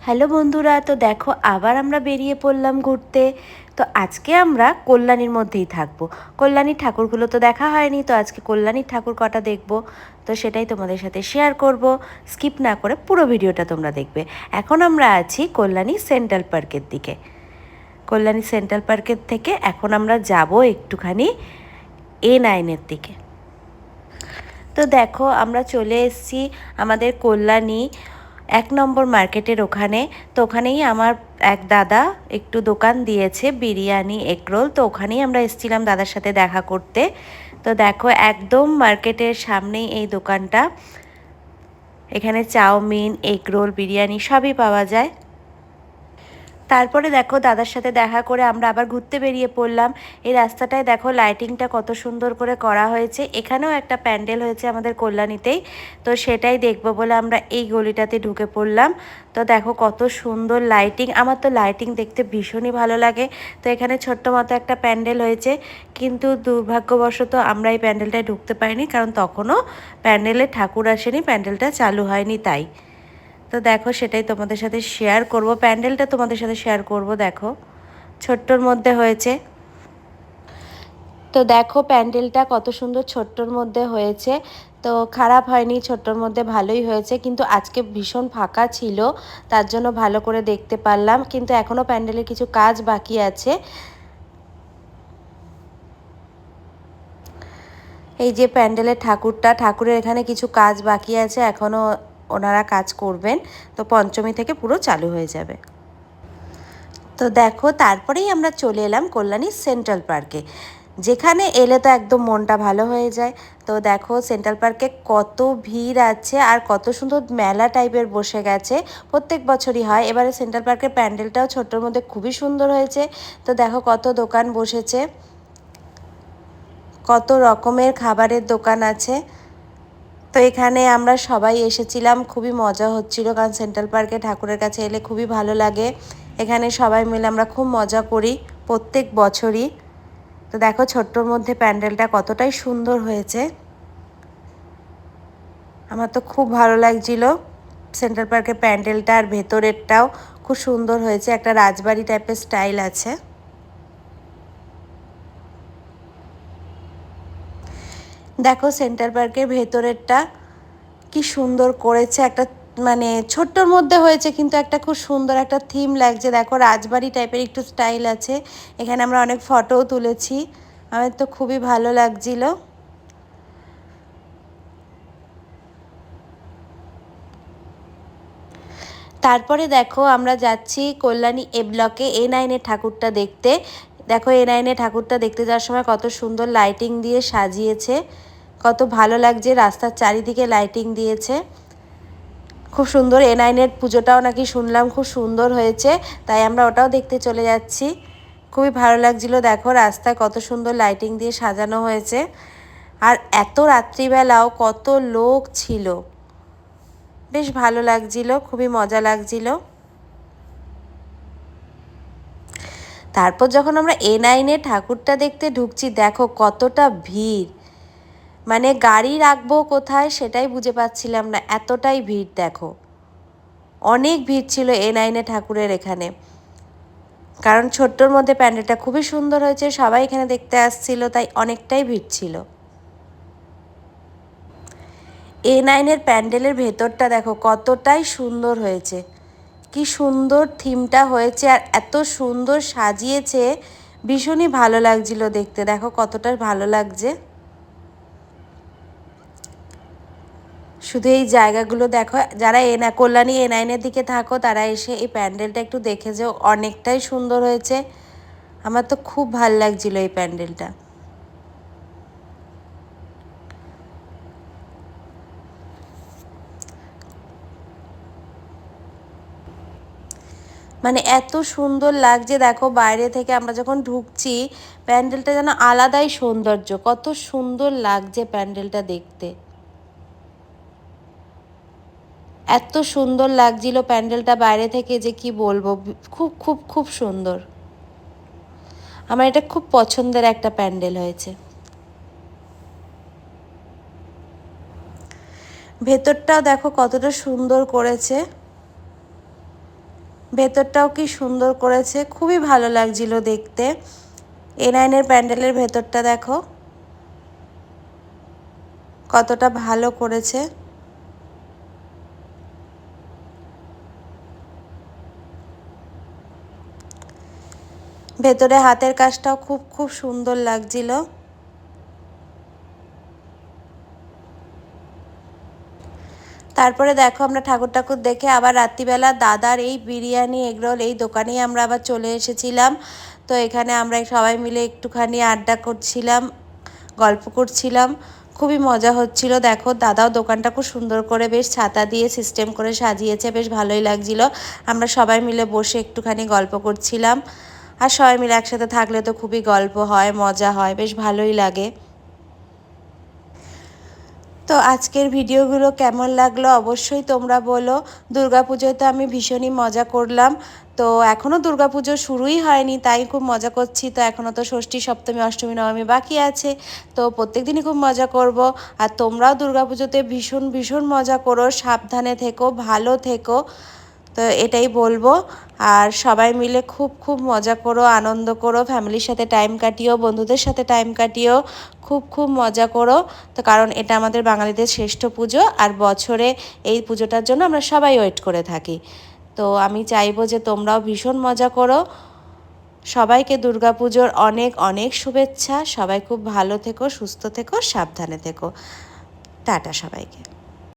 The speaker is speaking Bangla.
হ্যালো বন্ধুরা, তো দেখো আবার আমরা বেরিয়ে পড়লাম ঘুরতে। তো আজকে আমরা কল্যাণীর মধ্যেই থাকবো। কল্যাণীর ঠাকুরগুলো তো দেখা হয়নি, তো আজকে কল্যাণীর ঠাকুর কটা দেখবো। তো সেটাই তোমাদের সাথে শেয়ার করব। স্কিপ না করে পুরো ভিডিওটা তোমরা দেখবে। এখন আমরা আছি কল্যাণী সেন্ট্রাল পার্কের দিকে। কল্যাণী সেন্ট্রাল পার্কের থেকে এখন আমরা যাব একটুখানি A9-এর দিকে। তো দেখো আমরা চলে এসেছি আমাদের কল্যাণী 1 নম্বর মার্কেটের ওখানে। তো ওখানেই আমার এক দাদা একটু দোকান দিয়েছে বিরিয়ানি এগরোল, তো ওখানেই আমরা এসেছিলাম দাদার সাথে দেখা করতে। তো দেখো একদম মার্কেটের সামনেই এই দোকানটা। এখানে চাউমিন এগরোল বিরিয়ানি সবই পাওয়া যায়। তারপরে দেখো দাদার সাথে দেখা করে আমরা আবার ঘুরতে বেরিয়ে পড়লাম। এই রাস্তাটায় দেখো লাইটিংটা কত সুন্দর করে করা হয়েছে। এখানেও একটা প্যান্ডেল হয়েছে আমাদের কল্যাণীতেই, তো সেটাই দেখবো বলে আমরা এই গলিটাতে ঢুকে পড়লাম। তো দেখো কত সুন্দর লাইটিং, আমার তো লাইটিং দেখতে ভীষণই ভালো লাগে। তো এখানে ছোট্ট মতো একটা প্যান্ডেল হয়েছে, কিন্তু দুর্ভাগ্যবশত আমরা এই প্যান্ডেলটায় ঢুকতে পারিনি, কারণ তখনও প্যান্ডেলে ঠাকুর আসেনি, প্যান্ডেলটা চালু হয়নি তাই। তো দেখো সেটাই তোমাদের সাথে শেয়ার করব, প্যান্ডেলটা তোমাদের সাথে শেয়ার করব। দেখো ছোট্টর মধ্যে হয়েছে। তো দেখো প্যান্ডেলটা কত সুন্দর ছোট্টর মধ্যে হয়েছে। তো খারাপ হয়নি, ছোট্টর মধ্যে ভালোই হয়েছে, কিন্তু আজকে ভীষণ ফাঁকা ছিল, তার জন্য ভালো করে দেখতে পারলাম। কিন্তু এখনও প্যান্ডেলের কিছু কাজ বাকি আছে। এই যে প্যান্ডেলের ঠাকুরের এখানে কিছু কাজ বাকি আছে, এখনও ওনারা কাজ করবেন। তো পঞ্চমী থেকে পুরো চালু হয়ে যাবে। তো দেখো তারপরেই আমরা চলে এলাম কল্যাণী সেন্ট্রাল পার্কে, যেখানে এলে তো একদম মনটা ভালো হয়ে যায়। তো দেখো সেন্ট্রাল পার্কে কত ভিড় আছে, আর কত সুন্দর মেলা টাইপের বসে গেছে। প্রত্যেক বছরই হয়, এবারে সেন্ট্রাল পার্কের প্যান্ডেলটাও ছোট্টর মধ্যে খুবই সুন্দর হয়েছে। তো দেখো কত দোকান বসেছে, কত রকমের খাবারের দোকান আছে। তো এখানে আমরা সবাই এসেছিলাম, খুবই মজা হচ্ছিল, কারণ সেন্ট্রাল পার্কে ঠাকুরের কাছে এলে খুবই ভালো লাগে। এখানে সবাই মিলে আমরা খুব মজা করি প্রত্যেক বছরই। তো দেখো ছোট্টর মধ্যে প্যান্ডেলটা কতটাই সুন্দর হয়েছে, আমার তো খুব ভালো লাগছিল। সেন্ট্রাল পার্কের প্যান্ডেলটা আর ভেতরেরটাও খুব সুন্দর হয়েছে, একটা রাজবাড়ি টাইপের স্টাইল আছে। দেখো সেন্ট্রাল পার্কের ভেতরেরটা কি সুন্দর করেছে, একটা মানে ছোট্টর মধ্যে হয়েছে, কিন্তু একটা খুব সুন্দর একটা থিম লাগছে। দেখো রাজবাড়ি টাইপের একটু স্টাইল আছে। এখানে আমরা অনেক ফটোও তুলেছি, আমার তো খুবই ভালো লাগছিল। তারপরে দেখো আমরা যাচ্ছি কল্যাণী এ ব্লকে A9-এর ঠাকুরটা দেখতে। দেখো A9-এর ঠাকুরটা দেখতে যাওয়ার সময় কত সুন্দর লাইটিং দিয়ে সাজিয়েছে, কত ভালো লাগছে, রাস্তার চারিদিকে লাইটিং দিয়েছে, খুব সুন্দর। A9-এর পুজোটাও নাকি শুনলাম খুব সুন্দর হয়েছে, তাই আমরা ওটাও দেখতে চলে যাচ্ছি। খুবই ভালো লাগছিল, দেখো রাস্তায় কত সুন্দর লাইটিং দিয়ে সাজানো হয়েছে, আর এত রাত্রিবেলাও কত লোক ছিল, বেশ ভালো লাগছিল, খুবই মজা লাগছিল। তারপর যখন আমরা A9-এ ঠাকুরটা দেখতে ঢুকছি, দেখো কতটা ভিড়, মানে গাড়ি রাখবো কোথায় সেটাই বুঝে পাচ্ছিলাম না, এতটাই ভিড়। দেখো অনেক ভিড় ছিল A9-এ ঠাকুরের এখানে, কারণ ছোট্টর মধ্যে প্যান্ডেলটা খুবই সুন্দর হয়েছে, সবাই এখানে দেখতে আসছিল, তাই অনেকটাই ভিড় ছিল। A9-এর প্যান্ডেলের ভেতরটা দেখো কতটাই সুন্দর হয়েছে, কি সুন্দর থিমটা হয়েছে, আর এত সুন্দর সাজিয়েছে, ভীষণই ভালো লাগছিল দেখতে। দেখো কতটা ভালো লাগছে, শুধু এই জায়গাগুলো দেখো। যারা কল্যাণী A9-এর দিকে থাকো তারা এসে এই প্যান্ডেলটা একটু দেখে যেও, অনেকটাই সুন্দর হয়েছে, আমার তো খুব ভালো লাগছিল এই প্যান্ডেলটা। মানে এত সুন্দর লাগছে, দেখো বাইরে থেকে আমরা যখন ঢুকছি প্যান্ডেলটা যেন আলাদাই সৌন্দর্য, কত সুন্দর লাগছে প্যান্ডেলটা দেখতে, এত সুন্দর লাগছিল প্যান্ডেলটা বাইরে থেকে যে কি বলবো, খুব খুব খুব সুন্দর। আমার এটা খুব পছন্দের একটা প্যান্ডেল হয়েছে। ভেতরটাও দেখো কতটা সুন্দর করেছে, ভেতরটাও কি সুন্দর করেছে, খুবই ভালো লাগছিল দেখতে। A9-এর প্যান্ডেলের ভেতরটা দেখো কতটা ভালো করেছে। ভেতরে হাতের কাজটাও খুব খুব সুন্দর লাগছিল। তারপরে দেখো আমরা ঠাকুর ঠাকুর দেখে আবার রাত্রিবেলা দাদার এই বিরিয়ানি এগরোল এই দোকানেই আমরা আবার চলে এসেছিলাম। তো এখানে আমরা সবাই মিলে একটুখানি আড্ডা করছিলাম, গল্প করছিলাম, খুবই মজা হচ্ছিল। দেখো দাদাও দোকানটা খুব সুন্দর করে বেশ ছাতা দিয়ে সিস্টেম করে সাজিয়েছে, বেশ ভালোই লাগছিল। আমরা সবাই মিলে বসে একটুখানি গল্প করছিলাম। আর সবাই মিলে একসাথে থাকলে তো খুবই গল্প হয়, মজা হয়, বেশ ভালোই লাগে। তো আজকের ভিডিওগুলো কেমন লাগলো অবশ্যই তোমরা বলো। দুর্গাপুজোয় তো আমি ভীষণই মজা করলাম। তো এখনও দুর্গাপুজো শুরুই হয়নি, তাই খুব মজা করছি। তো এখনও তো ষষ্ঠী, সপ্তমী, অষ্টমী, নবমী বাকি আছে। তো প্রত্যেক দিনই খুব মজা করব। আর তোমরাও দুর্গাপুজোতে ভীষণ ভীষণ মজা করো, সাবধানে থেকো, ভালো থেকো। তো এটাই বলবো। আর সবাই মিলে খুব খুব মজা করো, আনন্দ করো, ফ্যামিলির সাথে টাইম কাটিও, বন্ধুদের সাথে টাইম কাটিও, খুব খুব মজা করো। তো কারণ এটা আমাদের বাঙালিদের শ্রেষ্ঠ পুজো, আর বছরে এই পুজোটার জন্য আমরা সবাই ওয়েট করে থাকি। তো আমি চাইবো যে তোমরাও ভীষণ মজা করো। সবাইকে দুর্গাপুজোর অনেক অনেক শুভেচ্ছা। সবাই খুব ভালো থেকো, সুস্থ থেকো, সাবধানে থেকো। টাটা সবাইকে।